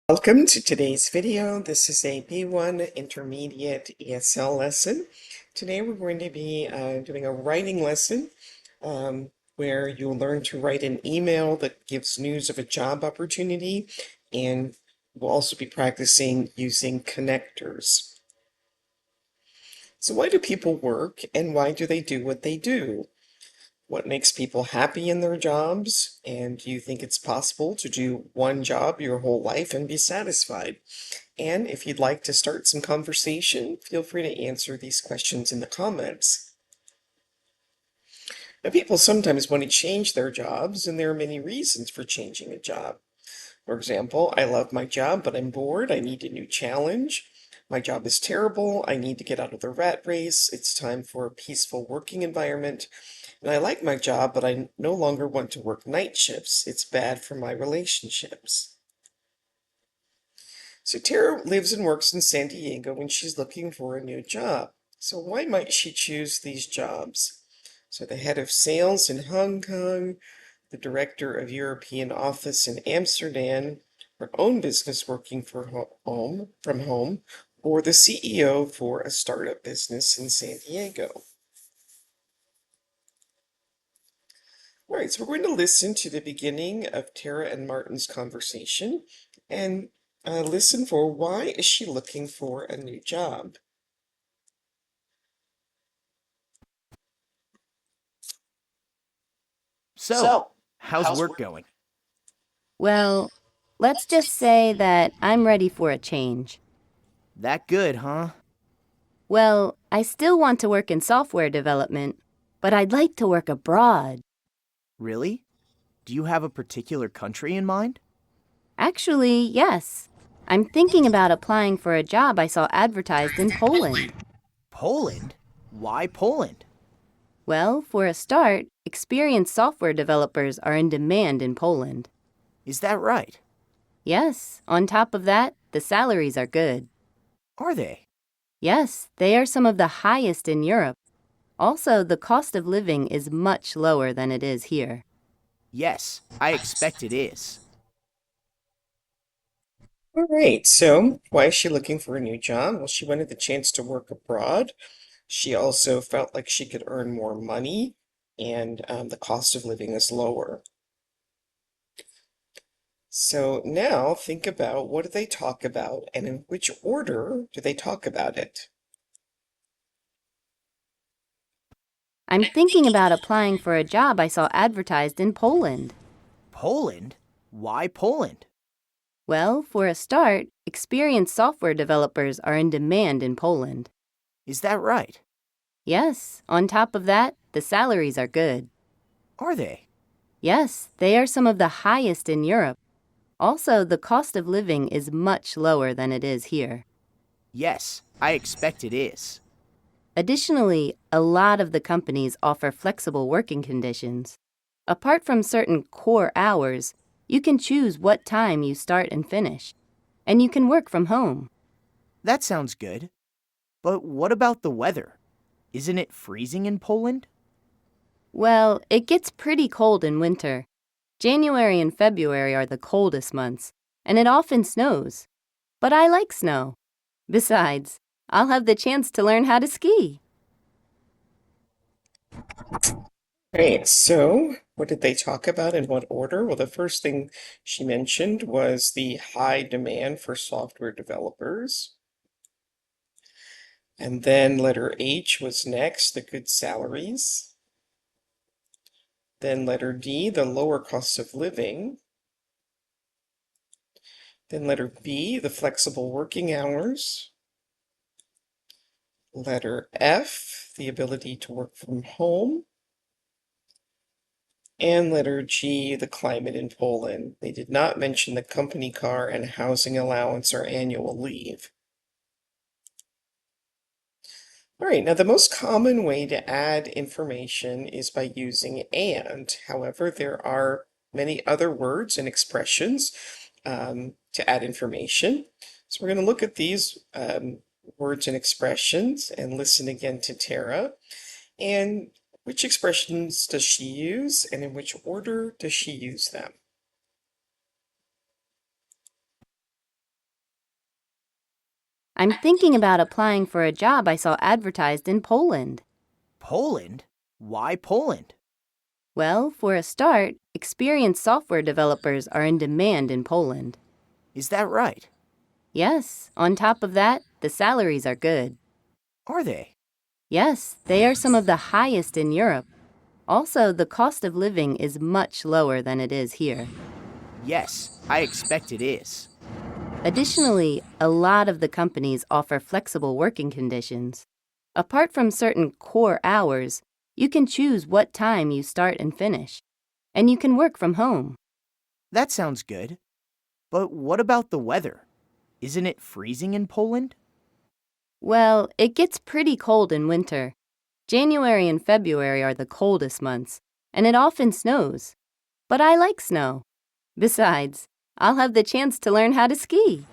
Welcome to today's video. This is a B1 Intermediate ESL lesson. Today we're going to be doing a writing lesson where you'll learn to write an email that gives news of a job opportunity, and we'll also be practicing using connectors. So why do people work and why do they do what they do? What makes people happy in their jobs? And do you think it's possible to do one job your whole life and be satisfied? And if you'd like to start some conversation, feel free to answer these questions in the comments. Now, people sometimes want to change their jobs, and there are many reasons for changing a job. For example, I love my job, but I'm bored. I need a new challenge. My job is terrible. I need to get out of the rat race. It's time for a peaceful working environment. And I like my job, but I no longer want to work night shifts. It's bad for my relationships. So Tara lives and works in San Diego and she's looking for a new job. So why might she choose these jobs? So the head of sales in Hong Kong, the director of European office in Amsterdam, her own business working from home, or the CEO for a startup business in San Diego. All right, so we're going to listen to the beginning of Tara and Martin's conversation and listen for why is she looking for a new job. So, how's work going? Well, let's just say that I'm ready for a change. That good, huh? Well, I still want to work in software development, but I'd like to work abroad. Really? Do you have a particular country in mind? Actually, yes. I'm thinking about applying for a job I saw advertised in Poland. Poland? Why Poland? Well, for a start, experienced software developers are in demand in Poland. Is that right? Yes, on top of that, the salaries are good. Are they? Yes, they are some of the highest in Europe. Also, the cost of living is much lower than it is here. Yes, I expect it is. All right, so why is she looking for a new job? Well, she wanted the chance to work abroad. She also felt like she could earn more money, and the cost of living is lower. So now think about what do they talk about and in which order do they talk about it? I'm thinking about applying for a job I saw advertised in Poland. Poland? Why Poland? Well, for a start, experienced software developers are in demand in Poland. Is that right? Yes, on top of that, the salaries are good. Are they? Yes, they are some of the highest in Europe. Also, the cost of living is much lower than it is here. Yes, I expect it is. Additionally, a lot of the companies offer flexible working conditions. Apart from certain core hours, you can choose what time you start and finish, and you can work from home. That sounds good. But what about the weather? Isn't it freezing in Poland? Well, it gets pretty cold in winter. January and February are the coldest months, and it often snows. But I like snow. Besides, I'll have the chance to learn how to ski. Right, so what did they talk about in what order? Well, the first thing she mentioned was the high demand for software developers. And then letter H was next, the good salaries. Then letter D, the lower cost of living. Then letter B, the flexible working hours. Letter F, the ability to work from home. And letter G, the climate in Poland. They did not mention the company car and housing allowance or annual leave. All right, now the most common way to add information is by using and. However, there are many other words and expressions to add information. So we're going to look at these words and expressions and listen again to Tara. And which expressions does she use and in which order does she use them? I'm thinking about applying for a job I saw advertised in Poland. Poland? Why Poland? Well, for a start, experienced software developers are in demand in Poland. Is that right? Yes, on top of that, the salaries are good. Are they? Yes, they are some of the highest in Europe. Also, the cost of living is much lower than it is here. Yes, I expect it is. Additionally, a lot of the companies offer flexible working conditions. Apart from certain core hours, you can choose what time you start and finish, and you can work from home. That sounds good. But what about the weather? Isn't it freezing in Poland? Well, it gets pretty cold in winter. January and February are the coldest months, and it often snows. But I like snow. Besides, I'll have the chance to learn how to ski.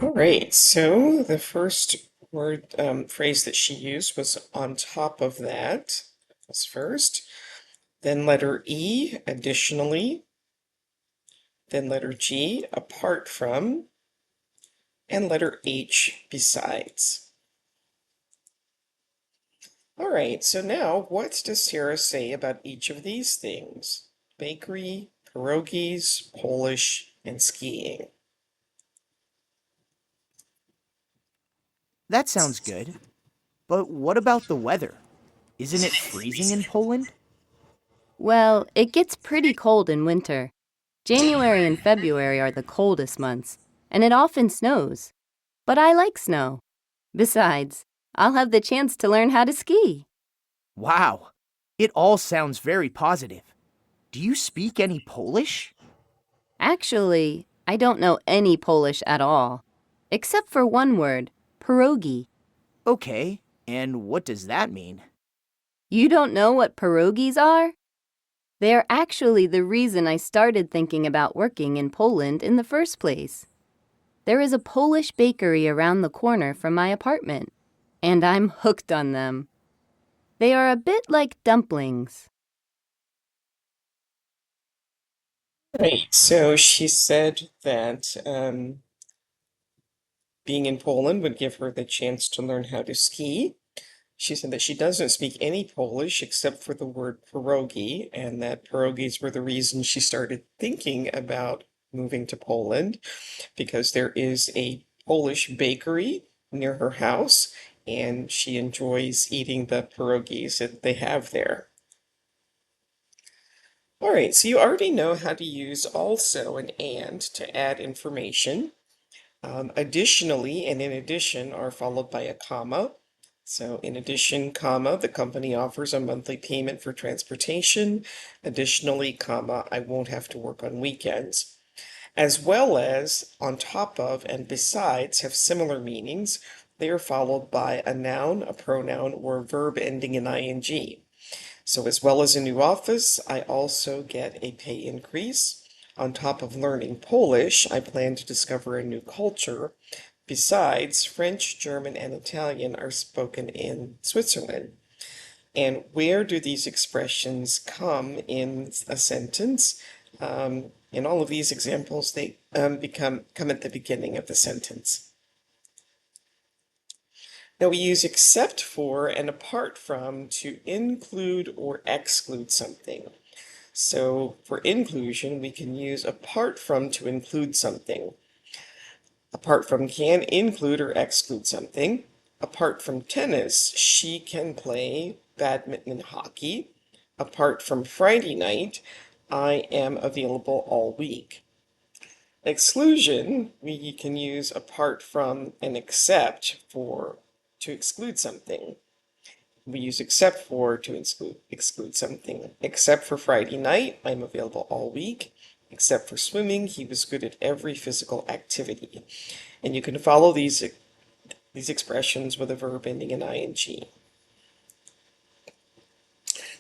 All right, so the first phrase that she used was on top of that. That's first. Then letter E, additionally. Then letter G, apart from. And letter H, besides. All right, so now what does Sarah say about each of these things? Bakery, pierogies, Polish, and skiing. That sounds good. But what about the weather? Isn't it freezing in Poland? Well, it gets pretty cold in winter. January and February are the coldest months, and it often snows. But I like snow. Besides, I'll have the chance to learn how to ski. Wow, it all sounds very positive. Do you speak any Polish? Actually, I don't know any Polish at all, except for one word, pierogi. Okay, and what does that mean? You don't know what pierogies are? They are actually the reason I started thinking about working in Poland in the first place. There is a Polish bakery around the corner from my apartment, and I'm hooked on them. They are a bit like dumplings. Right, so she said that being in Poland would give her the chance to learn how to ski. She said that she doesn't speak any Polish except for the word pierogi, and that pierogies were the reason she started thinking about moving to Poland because there is a Polish bakery near her house, and she enjoys eating the pierogies that they have there. All right, so you already know how to use also and to add information. Additionally and in addition are followed by a comma. So in addition, comma, the company offers a monthly payment for transportation. Additionally, comma, I won't have to work on weekends. As well as on top of and besides have similar meanings. They are followed by a noun, a pronoun, or a verb ending in ing. So as well as a new office, I also get a pay increase. On top of learning Polish, I plan to discover a new culture. Besides, French, German, and Italian are spoken in Switzerland. And where do these expressions come in a sentence? In all of these examples, they come at the beginning of the sentence. Now we use except for and apart from to include or exclude something. So for inclusion, we can use apart from to include something. Apart from can include or exclude something. Apart from tennis, she can play badminton and hockey. Apart from Friday night, I am available all week. Exclusion, we can use apart from and except for to exclude something. We use except for to exclude something. Except for Friday night, I'm available all week. Except for swimming, he was good at every physical activity. And you can follow these expressions with a verb ending in ing.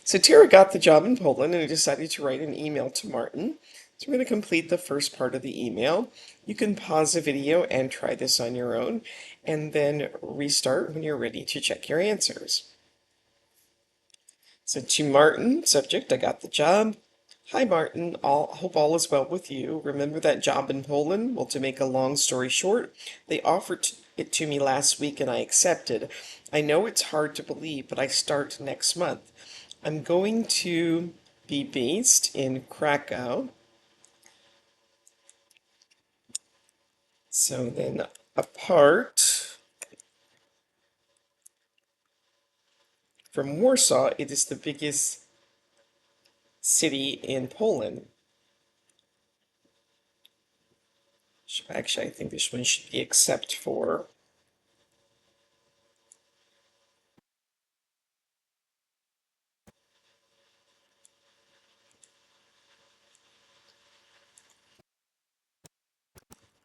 So Tara got the job in Poland and decided to write an email to Martin. So we're going to complete the first part of the email. You can pause the video and try this on your own, and then restart when you're ready to check your answers. So to Martin, subject, I got the job. Hi, Martin. Hope all is well with you. Remember that job in Poland? Well, to make a long story short, they offered it to me last week and I accepted. I know it's hard to believe, but I start next month. I'm going to be based in Krakow. So then, apart from Warsaw, it is the biggest city in Poland. Actually, I think this one should be except for.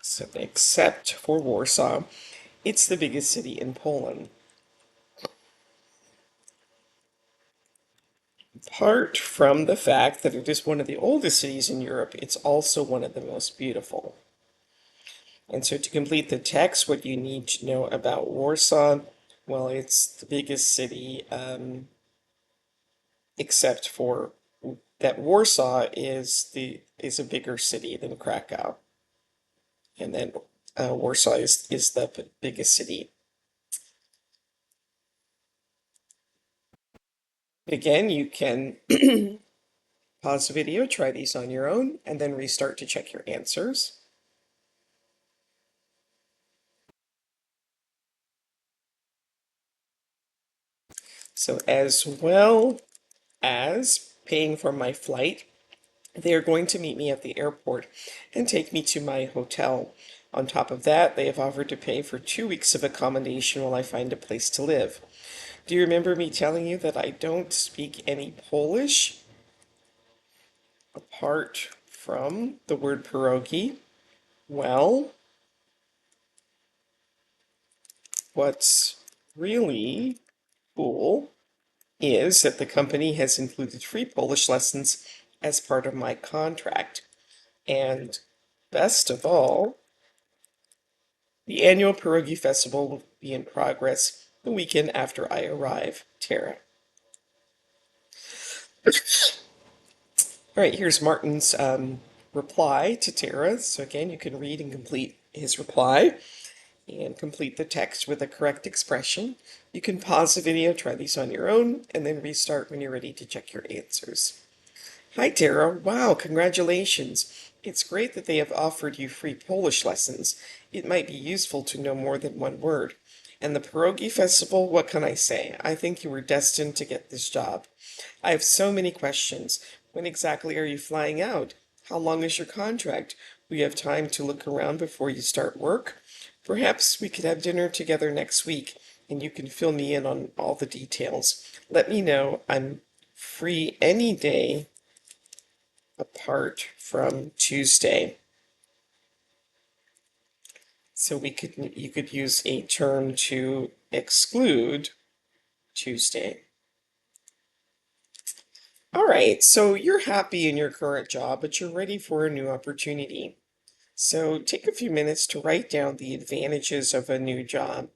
So, except for Warsaw, it's the biggest city in Poland. Apart from the fact that it is one of the oldest cities in Europe, it's also one of the most beautiful. And so to complete the text, what you need to know about Warsaw, well, it's the biggest city, except for that Warsaw is a bigger city than Krakow, and then Warsaw is the biggest city. Again, you can pause the video, try these on your own, and then restart to check your answers. So as well as paying for my flight, they are going to meet me at the airport and take me to my hotel. On top of that, they have offered to pay for 2 weeks of accommodation while I find a place to live. Do you remember me telling you that I don't speak any Polish apart from the word pierogi? Well, what's really cool is that the company has included free Polish lessons as part of my contract. And best of all, the annual Pierogi Festival will be in progress the weekend after I arrive. Tara. All right, here's Martin's reply to Tara. So again, you can read and complete his reply and complete the text with the correct expression. You can pause the video, try these on your own, and then restart when you're ready to check your answers. Hi, Tara. Wow, congratulations. It's great that they have offered you free Polish lessons. It might be useful to know more than one word. And the Pierogi Festival, what can I say? I think you were destined to get this job. I have so many questions. When exactly are you flying out? How long is your contract? Will you have time to look around before you start work? Perhaps we could have dinner together next week and you can fill me in on all the details. Let me know. I'm free any day apart from Tuesday. So you could use a term to exclude Tuesday. All right, so you're happy in your current job, but you're ready for a new opportunity. So take a few minutes to write down the advantages of a new job.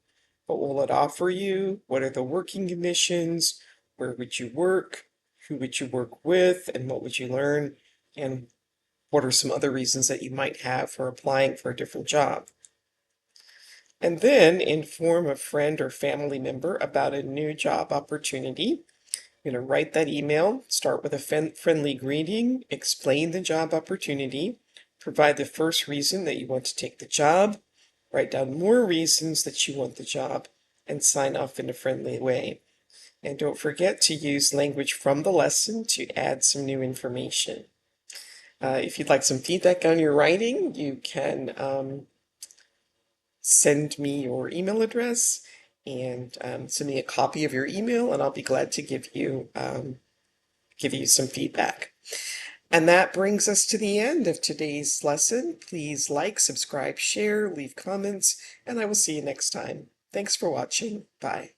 What will it offer you? What are the working conditions? Where would you work? Who would you work with? And what would you learn? And what are some other reasons that you might have for applying for a different job? And then inform a friend or family member about a new job opportunity. You're going to write that email, start with a friendly greeting, explain the job opportunity, provide the first reason that you want to take the job, write down more reasons that you want the job, and sign off in a friendly way. And don't forget to use language from the lesson to add some new information. If you'd like some feedback on your writing, you can send me your email address and send me a copy of your email, and I'll be glad to give you some feedback. And that brings us to the end of today's lesson. Please like, subscribe, share, leave comments, and I will see you next time. Thanks for watching. Bye.